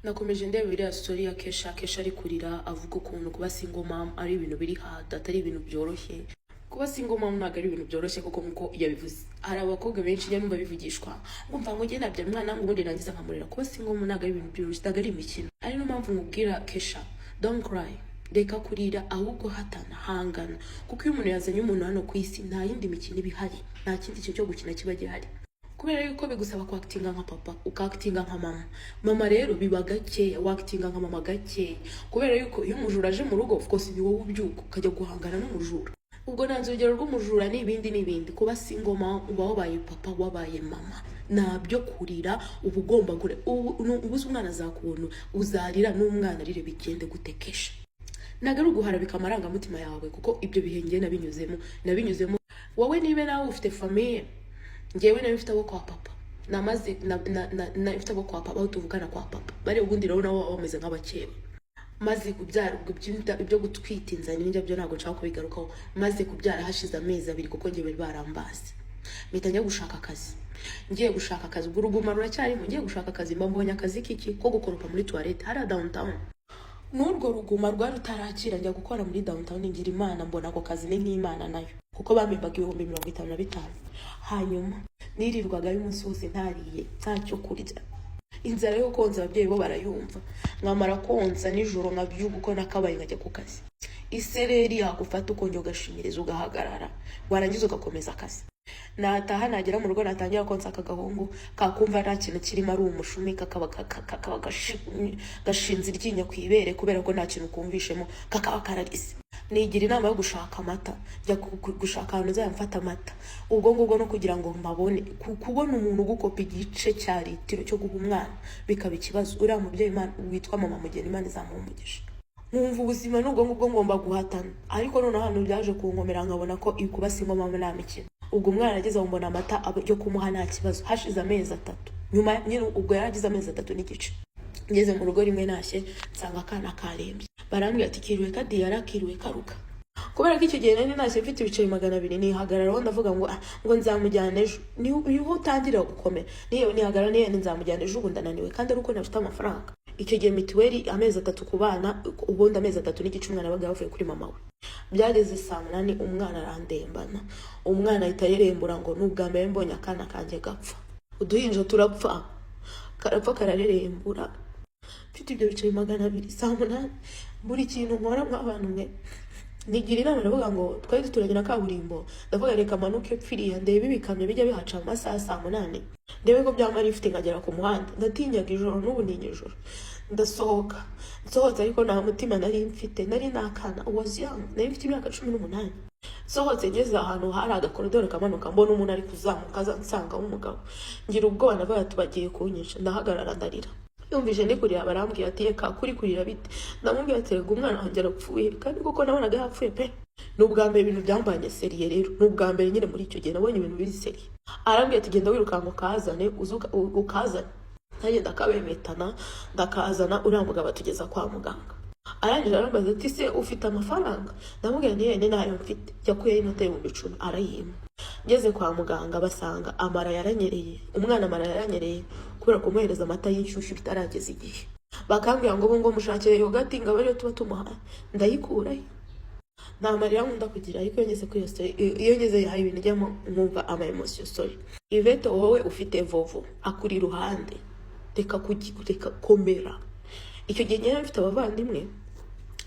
Nakomeje ndeba iriya story ya Kesha ari kurira avuga ukuntu kuba single mom ari ibintu biri hard, atari ibintu byoroshye. Kuba single mom ntabwo ari ibintu byoroshye kuko muko yabivuze. Hari abakobwa benshi nyamwe bivugishwa ngumva ngo nge nabyara umwana ngo ubundi nangiza nkamurera. Kuba single mom ntabwo ari ibintu byoroshye, ntabwo ari imikino. Ari no mpamvu nkubwira Kesha, don't cry. Reka kurira ahubwo hatana hangana, kuko iyo umuntu yazanye umuntu hano ku isi nta yindi mikino ibihari, nta kindi kintu cyo gukina kiba gihari. Kubera yuko bigusaba kwactinga nka papa ukactinga nka mama rero biba gake wactinga nka mama gake, kubera yuko iyo umujura aje mu rugo of course ni wowe ubyuka ukajya guhangana n'umujura. Ubwo nanze urugero rw'umujura n'ibindi kuba single mom uba wabaye papa wabaye mama nabyo kurira uba ugomba kure ubuze umwana azakubona uzarira n'umwana rire bigende gutekesha. Nagaru guharabika amarangamutima yawe kuko ibyo bihenge nabinyuzemo wowe nibe nawe ufite famille. Ngewe nawe mfite abo kwa papa namaze na mfite abo kwa papa tuvugana kwa papa bari ubundi rero nawo bameze nk'abakeba maze kubyara ibyo gutwita inzani n'ibyo byo ntago nshaka kubigarukaho. Maze kubyara hashize amezi 2 kuko ngiye bari barambaze mpita njya gushaka akazi. Ngiye gushaka akazi ubwo uruguma ruracyarimo. Ngiye gushaka akazi mbonye akazi kiki ko gukoropa muri toilette hari downtown. N'urwo ruguma rwa rutarakira njya gukora muri downtown ngira Imana mbona ako kazi ni nk'Imana nayo kuko bamembaga 55,000. Hanyuma nirirwaga y'umunsi wose ntariye ntacyo kurya. Inzara yo konza ababyeyi bo barayumva. Nkamara konza nijoro nkabyuka uko nakabaye nkajya ku kazi. Isereri yakufata ukongera ugashinyiriza ugahagarara warangiza ugakomeza akazi. Nataha nagera mu rugo natangira konsa akagahungu kakumva nta kintu kirimo ari umushumi kakaba gashinze iryinyo kwibere kubera ko nta kintu kumvishemo kakaba karagise. Nigira inama yo gushaka amata, njya gushaka ahantu uzamfata amata. Ubwo ngubwo no kugira ngo mbabone kubona umuntu gukopa igice cya litiro cyo guha umwana bikaba ikibazo. Uriya mubyeyi Imana witwa mama Mugeni Imana izamumugisha. Nkumva ubuzima n'ubwo ngubwo ngomba guhatana, ariko none hano byaje kunkomera nkabona ko ikuba singo mama nta mikino. Ubwo umwana ageze mbona amata yo kumuha nta kibazo. Hashize amezi 3 nyuma nyine ubwo yaragize amezi 3 n'igice. Ngeze mu rugo rimwe nashye nsanga akana karembye. Barambwira ati kiriwe kadi yarakiriwe karuka. Kubera ko icyo gihe nari nashye mfite ibiceri 200 nihagararaho ndavuga ngo nzamujyana ejo. Niho utangira gukomera. Niyo nihagarara niyo nzamujyana ejo ubu ndananiwe kandi ari uko nafite amafaranga. Icyo gihe mituweli amezi 3 kubana ubundi amezi 3 n'igice umwana baga bavuye kuri mama we. Byageze saa 8 umwana arandembana. Umwana ahita yerembura ngo n'ubwa mbere mbonye akana kanjye gapfa. Uduhinja turapfa. Karapfa kararerembura. Mfite ibyo biceri 200 saa 8 buri kintu nkora nk'abantu mwe. Nigira inama ndavuga ngo twari turagenda kaburimbo ndavuga reka manuke pfiriya ndebe ibikamyo bijya bihaca amasaha saa 8 ndebe ko byamara ifite nkagera ku muhanda. Ndatinyaga ijoro n'ubu ni ijoro. Nsohotse ariko nta mutima nari mfite, nari nakana was young, nari mfite imyaka 18. Sohotse ngeze ahantu hari agakorodoro kamanuka mbona umuntu ari kuzamuka nsanga umugabo. Ngira ubwoba navuga tubagiye kunyisha ndahagarara ndarira. Yumvije ni kurira barambwiye ati reka kuri kurira bite. Ndamubwiye ati rega umwana wanjye arapfuye kandi kuko nabonaga yapfuye pe. N'ubwa mbere ibintu byambanye seriye rero. N'ubwa mbere nyine muri icyo gihe nabonye ibintu biri seriye. Arambwiye ati genda wirukanka ukazane ukazana. Nanjye ndakabemetana ndakazana uriya mugabo atugeza kwa muganga. Arangije arambaza ati se ufite amafaranga? Ndamubwiye nti yene nayo mfite. Yakuye inote y'10 arayima. Ngeze kwa muganga basanga amara yaranyereye. Umwana amara yaranyereye kubera kumuhereza amata y'inshyushyu bitarageze igihe. Bakambwira ngo mushakire yogati ngo abariyo tuba tumuha. Ndayikurayo. Nta marira nkunda kugira ariko ngeze kuri iyo ngeze yahaye ibintu njyamo nkumva ama emotion sorry. Iveto wowe ufite vovo akuri iruhande. Reka komera. Icyo gihe nyine mfite abavandimwe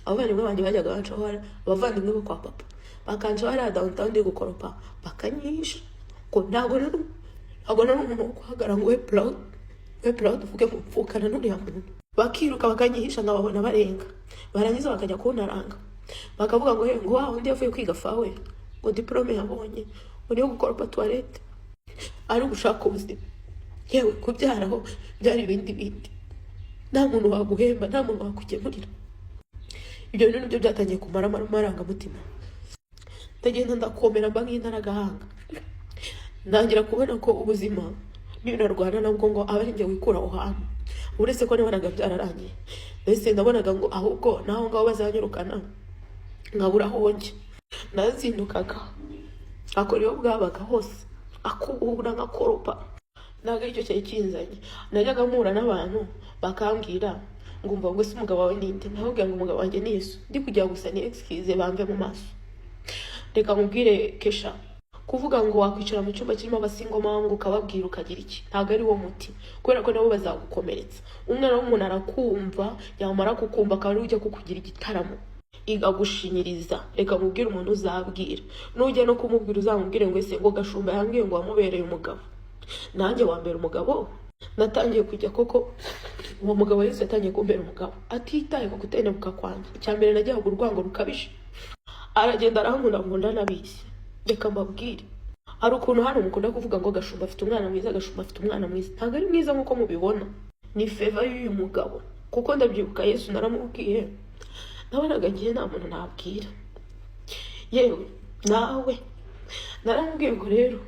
banjye bajyaga banshobora abavandimwe bo kwa papa bakanshobora downtown ndi gukoropa bakanyisha ko ntago nari umuntu wo guhagara ngo we proud uvuge mu mfukana n'uriya muntu. Bakiruka bakanyihisha nkababona barenga barangiza bakajya kuntaranga bakavuga ngo ngo waho ndi yavuye kwiga fawe ngo diplome yabonye uri yo gukoropa toilette ari gushaka ubuzima. Yewe kubyaraho byari ibindi nta muntu waguhemba nta muntu wakugemurira. Ibyo bintu nibyo byatangiye kumara amarangamutima. Ndagenda ndakomera mba nk'intaragahanga. Ndangira kubona ko ubuzima niyo narwana nabwo ngo abari njye wikura aho hantu. Uretse ko nabonaga byararangiye. Mbese ndabonaga ngo ahubwo naho ngaho bazanyirukana nkabura aho njye. Nazindukaga akora iyo bwabaga hose akubura nkakoropa ntabwo aricyo cyari kinzanye. Najyaga mpura n'abantu bakambwira ngo umva ngo se umugabo wawe ninde, nababwira ngo umugabo wanjye ni Yesu, ndi kugira gusa ni excuse bamve mu maso. Reka mubwire Kesha, kuvuga ngo wakwicara mu cyumba kirimo abasingoma ngo ukababwira ukagira iki, ntabwo ari wo muti, kubera ko nabo bazagukomeretsa. Umwana w'umuntu arakumva, yamara kukumva akaba ari ujya kukugira igitaramo igagushinyiriza. Reka mubwire umuntu uzabwira, nujya no kumubwira uzamubwire ngo ese ngo Gashumba yambwiye ngo wamubereye umugabo. Nanjye wambera umugabo, natangiye kujya koko uwo mugabo Yesu yatangiye kumbera umugabo atitaye ku gutenebuka kwanjye. Icyambere najyaga urwango rukabije, aragenda arankunda nabizi. Reka mbabwire, hari ukuntu hano mukunda kuvuga ngo Gashumba afite umwana mwiza, Gashumba afite umwana mwiza. Ntabwo ari mwiza nk'uko mubibona, ni favor y'uyu mugabo. Kuko ndabyibuka Yesu naramubwiye, nabonaga ngiye nta muntu nabwira, yewe nawe naramubwiye ngo rero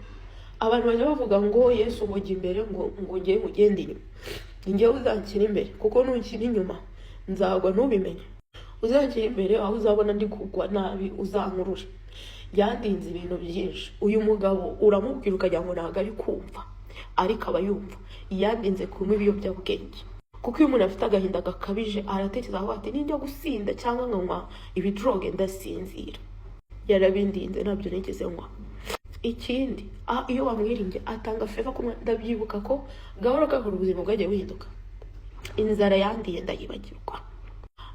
abantu bajya bavuga ngo Yesu umujya imbere ngo ngiye mugende inyuma, njyewe uzanshyira imbere, kuko nunshyira inyuma nzagwa ntubimenye. Uzanshyira imbere aho uzabona ndi kugwa nabi uzankurure. Yandinze ibintu byinshi. Uyu mugabo uramubwira ukajya ngo ntabwo ari kumva, ariko aba yumva. Yandinze kunywa ibiyobyabwenge, kuko iyo umuntu afite agahinda gakabije aratekereza aho ati ninjya gusinda cyangwa nkanywa ibidroge ndasinzira. Yarabindinze nabyo nigeze nywa. Ikindi iyo wamwiringe atanga favor ko ndabyibuka ko gahoro gahoro ubuzima bwagiye buhinduka. Inzara yandiye ndayibagirwa,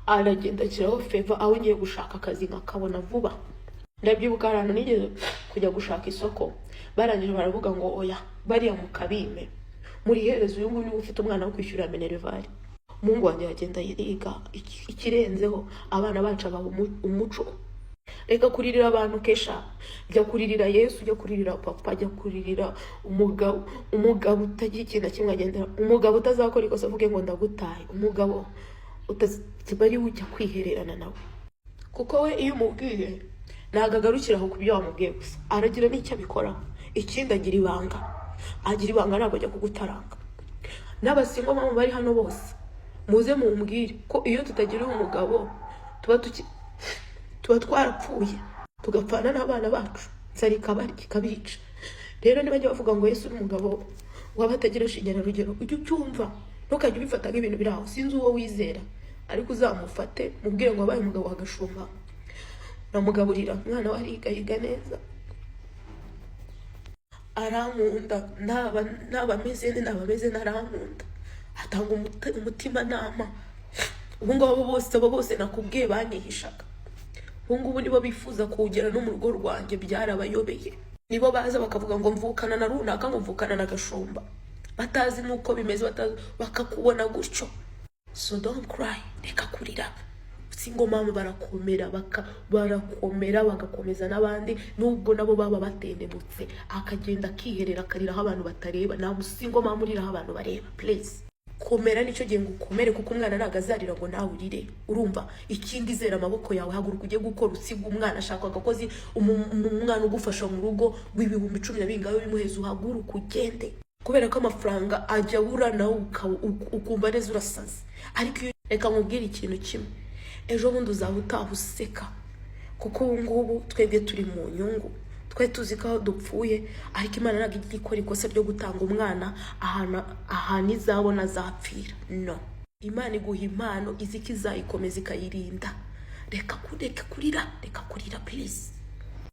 aragenda ashyiraho favor aho ngiye gushaka akazi nkakabona vuba. Ndabyibuka ahantu nigeze kujya gushaka isoko, barangije baravuga ngo oya bariya mu kabime muri herezo uyu nguyu ufite umwana wo kwishyura minervari. Mungu wanjye yagenda yiga ikirenzeho, abana bacu aba umuco. Reka kuririra abantu Kesha, jya kuririra Yesu, jya kuririra papa, jya kuririra umugabo utagira ikintu na kimwe agendera, umugabo utazakora ikosa avuge ngo ndagutaye, umugabo utazibari ujya kwihererana nawe. Kuko we iyo umubwiye ntabwo agarukiraho ku byo wamubwiye gusa, aragira n'icyo abikoraho. Ikindi agira ibanga ntabwo ajya kugutaranga. N'abasingoma bari hano bose muze mumbwire ko iyo tutagira umugabo tuba twarapfuye, tugapfana n'abana bacu, nzara ikabica. Rero nibajya bavuga ngo Yesu n'umugabo wabatagira shingiro rugero, ujye ubyumva, ntukajye ubifata nk'ibintu biri aho. Sinzi uwo wizera, ariko uzamufate mubwire ngo wabaye umugabo wa Gashumba, namugaburira umwana wariga neza, arankunda, naba ameze narankunda, atanga umutima nama. Ubu ngabo bose nakubwiye banyihishaga, ubu ngubu nibo bifuza kugera no mu rugo rwanjye, byarabayobeye. Nibo baza bakavuga ngo mvukana na runaka, ngo mvukana na Gashumba, batazi nuko bimeze, bakakubona gutyo. So don't cry, reka kurira. Singoma barakomera bagakomeza n'abandi, nubwo nabo baba batendebutse, akagenda akiherera akariraho abantu batareba. Nta musingoma muriraho abantu bareba, please. Komera nicyo gihe ngo ukomere, kuko umwana nagazarira ngo nawe urire. Urumva? Ikindi zera amaboko yawe, haguruka ujye gukora, usiga umwana, ashaka agakozi, umwana ugufasha mu rugo w'ibihumbi 10 bingawe bimuheza, uhaguruka ugende, kubera ko amafaranga ajya abura nawe ukumva neza urasaze. Ariko reka mubwire ikintu kimwe, ejo bundi uzaba utaha useka, kuko ubu ngubu twebwe turi mu nyungu, twe tuzi ko aho dupfuye, ariko Imana ntabwo ijya ikora ikosa ryo gutanga umwana ahantu izabona azapfira. No, Imana iguha impano izi ko izayikomeza ikayirinda. Reka kurira please.